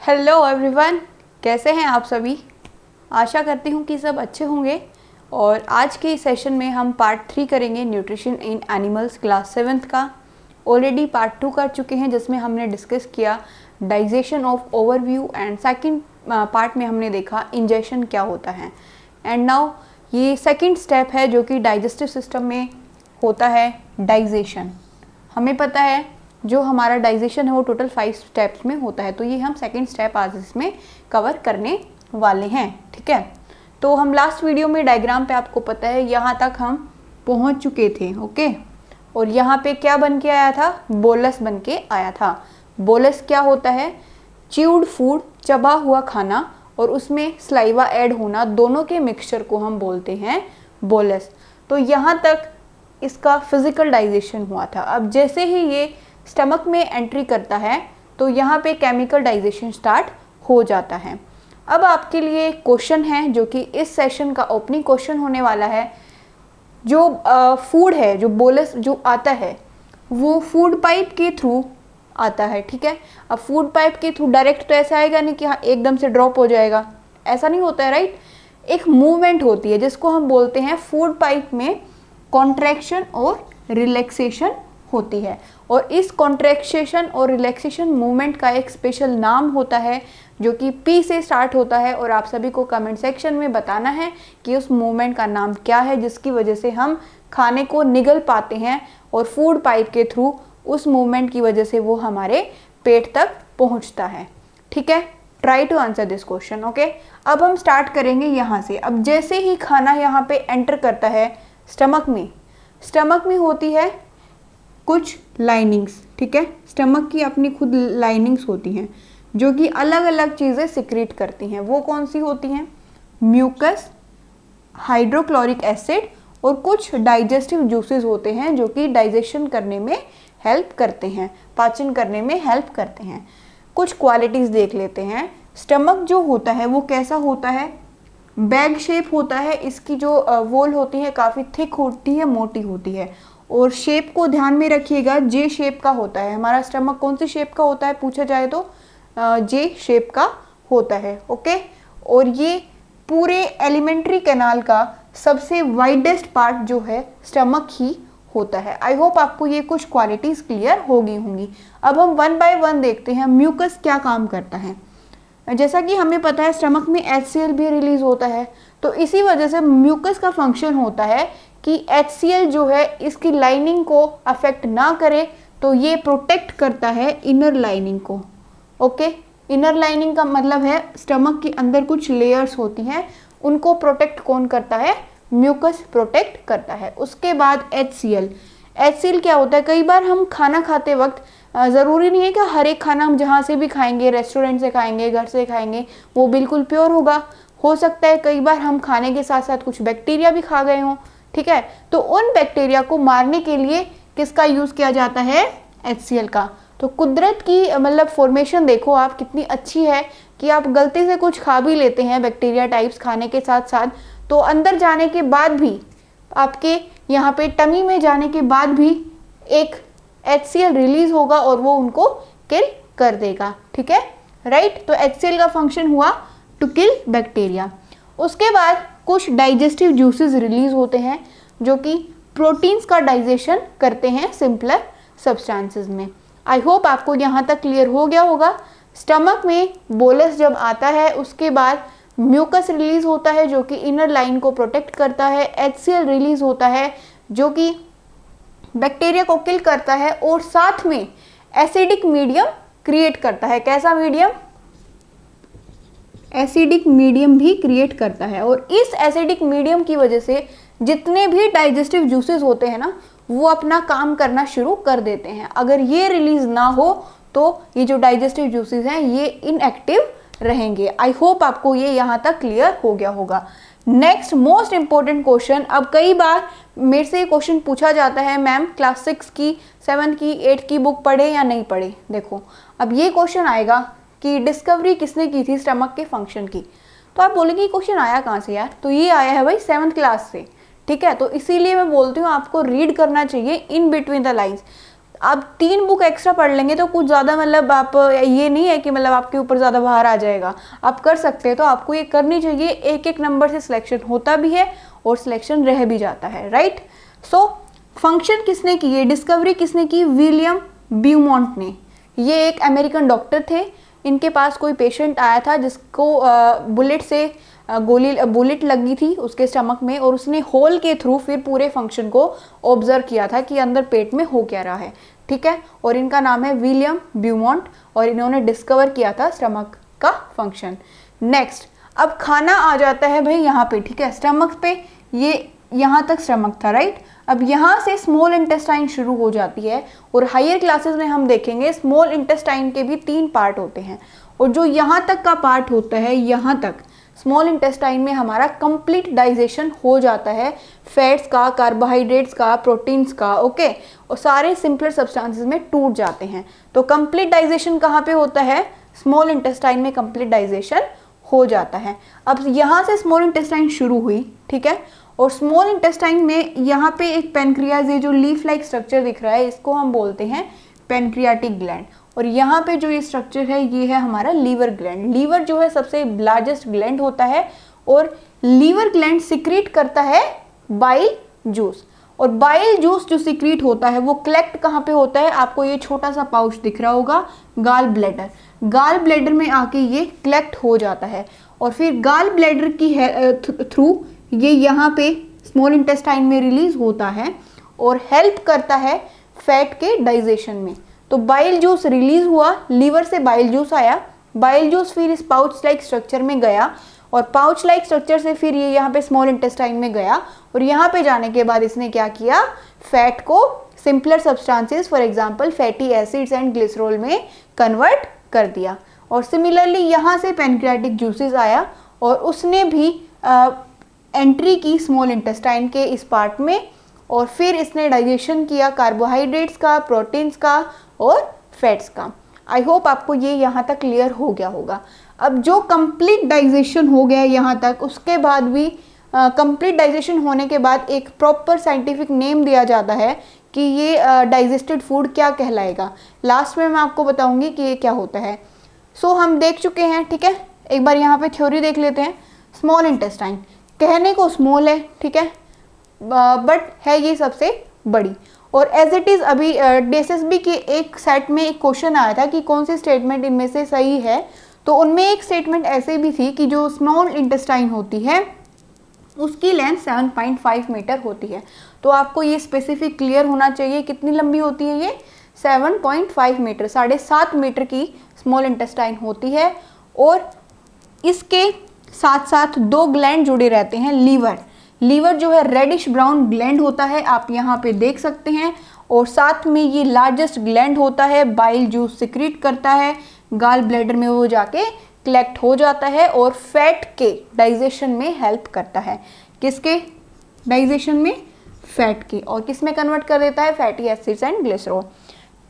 Hello everyone, कैसे हैं आप सभी। आशा करती हूँ कि सब अच्छे होंगे। और आज के इस सेशन में हम पार्ट 3 करेंगे nutrition in animals class 7th का। ऑलरेडी पार्ट 2 कर चुके हैं जिसमें हमने डिस्कस किया digestion of overview and second part में हमने देखा इंजेक्शन क्या होता है। एंड नाउ ये सेकंड स्टेप है जो कि डाइजेस्टिव सिस्टम में होता है डाइजेशन। हमें पता है जो हमारा डाइजेशन है वो टोटल 5 स्टेप्स में होता है, तो ये हम सेकंड स्टेप आज इसमें कवर करने वाले हैं। ठीक है, तो हम लास्ट वीडियो में डायग्राम पे आपको पता है यहाँ तक हम पहुँच चुके थे। ओके, और यहाँ पे क्या बन के आया था, बोलस बन के आया था। बोलस क्या होता है, च्यूड फूड, चबा हुआ खाना और उसमें स्लाइवा ऐड होना, दोनों के मिक्सचर को हम बोलते हैं बोलस। तो यहाँ तक इसका फिजिकल डाइजेशन हुआ था। अब जैसे ही ये स्टमक में एंट्री करता है तो यहाँ पे केमिकल डाइजेशन स्टार्ट हो जाता है। अब आपके लिए क्वेश्चन है जो कि इस सेशन का ओपनिंग क्वेश्चन होने वाला है। जो फूड है, जो बोलस जो आता है वो फूड पाइप के थ्रू आता है। ठीक है, अब फूड पाइप के थ्रू डायरेक्ट तो ऐसा आएगा नहीं कि हाँ एकदम से ड्रॉप हो जाएगा, ऐसा नहीं होता है, राइट। एक मूवमेंट होती है जिसको हम बोलते हैं फूड पाइप में कॉन्ट्रैक्शन और रिलैक्सेशन होती है। और इस कॉन्ट्रैक्शन और रिलैक्सेशन मूवमेंट का एक स्पेशल नाम होता है जो कि पी से स्टार्ट होता है। और आप सभी को कमेंट सेक्शन में बताना है कि उस मूवमेंट का नाम क्या है जिसकी वजह से हम खाने को निगल पाते हैं और फूड पाइप के थ्रू उस मूवमेंट की वजह से वो हमारे पेट तक पहुंचता है। ठीक है, try to answer this question. Okay, अब हम स्टार्ट करेंगे यहाँ से। अब जैसे ही खाना यहाँ पे एंटर करता है स्टमक में होती है कुछ लाइनिंग्स। ठीक है, स्टमक की अपनी खुद लाइनिंग्स होती हैं जो कि अलग अलग चीज़ें सिक्रीट करती हैं। वो कौन सी होती हैं, म्यूकस, हाइड्रोक्लोरिक एसिड और कुछ डाइजेस्टिव जूसेस होते हैं जो कि डाइजेशन करने में हेल्प करते हैं, पाचन करने में हेल्प करते हैं। कुछ क्वालिटीज़ देख लेते हैं। स्टमक जो होता है वो कैसा होता है, बैग शेप होता है। इसकी जो वॉल होती है काफ़ी थिक होती है, मोटी होती है। और शेप को ध्यान में रखिएगा, जे शेप का होता है। हमारा स्टमक कौन सी शेप का होता है पूछा जाए तो जे शेप का होता है। ओके, और ये पूरे एलिमेंट्री कैनाल का सबसे वाइडेस्ट पार्ट जो है स्टमक ही होता है। आई होप आपको ये कुछ क्वालिटीज़ क्लियर होगी होंगी। अब हम वन बाय वन देखते हैं म्यूकस क्या काम करता है। जैसा कि हमें पता है स्टमक में HCl भी रिलीज होता है, तो इसी वजह से म्यूकस का फंक्शन होता है कि HCl जो है इसकी लाइनिंग को अफेक्ट ना करे, तो ये प्रोटेक्ट करता है इनर लाइनिंग को। ओके, इनर लाइनिंग का मतलब है स्टमक के अंदर कुछ लेयर्स होती हैं, उनको प्रोटेक्ट कौन करता है, म्यूकस प्रोटेक्ट करता है। उसके बाद HCl क्या होता है, कई बार हम खाना खाते वक्त ज़रूरी नहीं है कि हर एक खाना हम जहाँ से भी खाएंगे, रेस्टोरेंट से खाएंगे, घर से खाएंगे, वो बिल्कुल प्योर होगा। हो सकता है कई बार हम खाने के साथ साथ कुछ बैक्टीरिया भी खा गए हों। ठीक है, तो उन बैक्टीरिया को मारने के लिए किसका यूज़ किया जाता है, HCl का। तो कुदरत की मतलब फॉर्मेशन देखो आप कितनी अच्छी है कि आप गलती से कुछ खा भी लेते हैं बैक्टीरिया टाइप्स खाने के साथ साथ, तो अंदर जाने के बाद भी, आपके यहाँ पे टमी में जाने के बाद भी एक HCl रिलीज होगा और वो उनको किल कर देगा। ठीक है, राइट। तो HCl का फंक्शन हुआ टू किल बैक्टीरिया। उसके बाद कुछ डाइजेस्टिव जूसेस रिलीज होते हैं जो कि प्रोटीन्स का डाइजेशन करते हैं सिंपलर सब्सटेंसेस में। आई होप आपको यहाँ तक क्लियर हो गया होगा। स्टमक में बोलस जब आता है उसके बाद म्यूकस रिलीज होता है जो कि इनर लाइन को प्रोटेक्ट करता है, HCl रिलीज होता है जो कि बैक्टीरिया को किल करता है और साथ में एसिडिक मीडियम क्रिएट करता है। कैसा मीडियम, एसिडिक मीडियम भी क्रिएट करता है। और इस एसिडिक मीडियम की वजह से जितने भी डाइजेस्टिव जूसेस होते हैं ना, वो अपना काम करना शुरू कर देते हैं। अगर ये रिलीज ना हो तो ये जो डाइजेस्टिव जूसेस हैं ये इनएक्टिव रहेंगे। आई होप आपको ये यहाँ तक क्लियर हो गया होगा। नेक्स्ट मोस्ट इंपॉर्टेंट क्वेश्चन, अब कई बार मेरे से ये क्वेश्चन पूछा जाता है, मैम क्लास 6 की, 7 की, 8 की बुक पढ़े या नहीं पढ़े। देखो अब ये क्वेश्चन आएगा कि डिस्कवरी किसने की थी स्टमक के फंक्शन की, तो आप बोलेंगे क्वेश्चन आया कहाँ से यार, तो ये आया है भाई 7th क्लास से। ठीक है, तो इसीलिए मैं बोलती हूँ आपको रीड करना चाहिए इन बिटवीन द लाइन्स। आप 3 बुक एक्स्ट्रा पढ़ लेंगे तो कुछ ज़्यादा मतलब आप ये नहीं है कि मतलब आपके ऊपर ज़्यादा भार आ जाएगा, आप कर सकते हैं। तो आपको ये करनी चाहिए, एक एक नंबर से सिलेक्शन होता भी है और सिलेक्शन रह भी जाता है, राइट। सो फंक्शन किसने की है, डिस्कवरी किसने की, विलियम ब्यूमॉन्ट ने। ये एक अमेरिकन डॉक्टर थे, इनके पास कोई पेशेंट आया था जिसको बुलेट लगी थी उसके स्टमक में, और उसने होल के थ्रू फिर पूरे फंक्शन को ऑब्जर्व किया था कि अंदर पेट में हो क्या रहा है, ठीक है। और इनका नाम है विलियम ब्यूमॉन्ट, और इन्होंने डिस्कवर किया था स्टमक का फंक्शन। नेक्स्ट, अब खाना आ जाता है भाई यहाँ पे, ठीक है, स्टमक पे, ये यहाँ तक स्टमक था, राइट। अब यहाँ से स्मॉल इंटेस्टाइन शुरू हो जाती है, और हायर क्लासेस में हम देखेंगे स्मॉल इंटेस्टाइन के भी 3 पार्ट होते हैं, और जो यहाँ तक का पार्ट होता है, यहाँ तक स्मॉल इंटेस्टाइन में हमारा कंप्लीट डाइजेशन हो जाता है, फैट्स का, कार्बोहाइड्रेट्स का, प्रोटीन्स का, ओके, और सारे सिंपलर सब्सटेंसेस में टूट जाते हैं। तो कंप्लीट डाइजेशन कहाँ पे होता है, स्मॉल इंटेस्टाइन में कंप्लीट डाइजेशन हो जाता है। अब यहाँ से स्मॉल इंटेस्टाइन शुरू हुई, ठीक है, और स्मॉल इंटेस्टाइन में यहाँ पे एक पेनक्रियाज, ये जो लीफ लाइक स्ट्रक्चर दिख रहा है, इसको हम बोलते हैं पेनक्रियाटिक ग्लैंड। और यहाँ पे जो ये स्ट्रक्चर है, ये है हमारा लीवर ग्लैंड। लीवर जो है सबसे लार्जेस्ट ग्लैंड होता है, और लीवर ग्लैंड सिक्रीट करता है बाइल जूस, और बाइल जूस जो सिक्रीट होता है वो कलेक्ट कहाँ पे होता है, आपको ये छोटा सा पाउच दिख रहा होगा, गाल ब्लैडर। गाल ब्लैडर में आके ये कलेक्ट हो जाता है, और फिर गाल ब्लैडर की थ्रू ये यहाँ पे स्मॉल इंटेस्टाइन में रिलीज होता है और हेल्प करता है फैट के डाइजेशन में। तो बाइल जूस रिलीज हुआ, लीवर से बाइल जूस आया, बाइल जूस फिर इस पाउच लाइक स्ट्रक्चर में गया, और पाउच लाइक स्ट्रक्चर से फिर ये यहाँ पे स्मॉल इंटेस्टाइन में गया, और यहाँ पे जाने के बाद इसने क्या किया, फैट को simpler substances for example fatty acids and glycerol में कन्वर्ट कर दिया। और सिमिलरली यहाँ से पैनक्रियाटिक जूसेस आया, और उसने भी एंट्री की स्मॉल इंटेस्टाइन के इस पार्ट में, और फिर इसने डाइजेशन किया कार्बोहाइड्रेट्स का, प्रोटीन्स का और फैट्स का। आई होप आपको ये यहाँ तक क्लियर हो गया होगा। अब जो कंप्लीट डाइजेशन हो गया यहाँ तक, उसके बाद भी कंप्लीट डाइजेशन होने के बाद एक प्रॉपर साइंटिफिक नेम दिया जाता है कि ये डाइजेस्टेड फूड क्या कहलाएगा। लास्ट में मैं आपको बताऊंगी कि ये क्या होता है। सो हम देख चुके हैं, ठीक है, एक बार यहाँ पे थ्योरी देख लेते हैं। स्मॉल इंटेस्टाइन कहने को स्मॉल है, ठीक है, बट है ये सबसे बड़ी। और एज इट इज़ अभी DSSB के एक सेट में एक क्वेश्चन आया था कि कौन सी स्टेटमेंट इनमें से सही है, तो उनमें एक स्टेटमेंट ऐसे भी थी कि जो स्मॉल इंटेस्टाइन होती है उसकी लेंथ 7.5 मीटर होती है। तो आपको ये स्पेसिफिक क्लियर होना चाहिए, कितनी लंबी होती है ये, 7.5 मीटर, 7.5 मीटर की स्मॉल इंटेस्टाइन होती है। और इसके साथ साथ 2 ग्लैंड जुड़े रहते हैं। लीवर जो है रेडिश ब्राउन ग्लैंड होता है, आप यहाँ पे देख सकते हैं, और साथ में ये लार्जेस्ट ग्लैंड होता है, बाइल जूस सिक्रीट करता है, गाल ब्लैडर में वो जाके कलेक्ट हो जाता है और फैट के डाइजेशन में हेल्प करता है। किसके डाइजेशन में, फैट के, और किस में कन्वर्ट कर देता है, fatty acids and glycerol.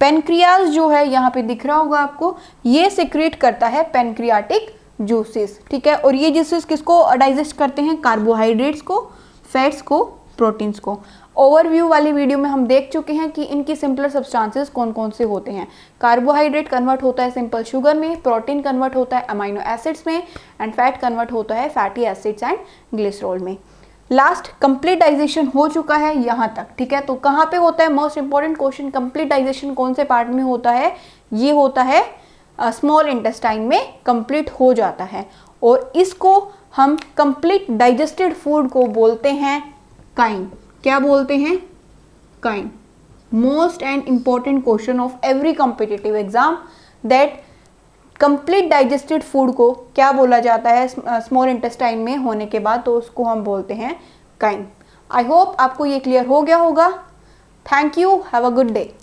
Pancreas जो है यहाँ पे दिख रहा होगा आपको, ये सिक्रीट करता है पेनक्रियाटिक जूसेस, ठीक है। और ये जूसेस किसको डाइजेस्ट करते हैं, कार्बोहाइड्रेट्स को, फैट्स को, प्रोटीन्स को। ओवरव्यू वाली वीडियो में हम देख चुके हैं कि इनकी सिंपलर सब्सटेंसेस कौन कौन से होते हैं। कार्बोहाइड्रेट कन्वर्ट होता है सिंपल शुगर में, प्रोटीन कन्वर्ट होता है अमाइनो एसिड्स में, एंड फैट कन्वर्ट होता है फैटी एसिड्स एंड ग्लिसरॉल में। लास्ट कंप्लीट डाइजेशन हो चुका है यहाँ तक, ठीक है। तो कहाँ पे होता है, most important question, complete digestion कौन से पार्ट में होता है, ये होता है स्मॉल इंटेस्टाइन में कंप्लीट हो जाता है। और इसको हम कंप्लीट डाइजेस्टेड फूड को बोलते हैं काइम। क्या बोलते हैं, chyme. Most and important question of every competitive exam, that complete digested food को क्या बोला जाता है स्मॉल इंटेस्टाइन में होने के बाद, तो उसको हम बोलते हैं काइम। आई होप आपको ये क्लियर हो गया होगा। Thank you, have a good day.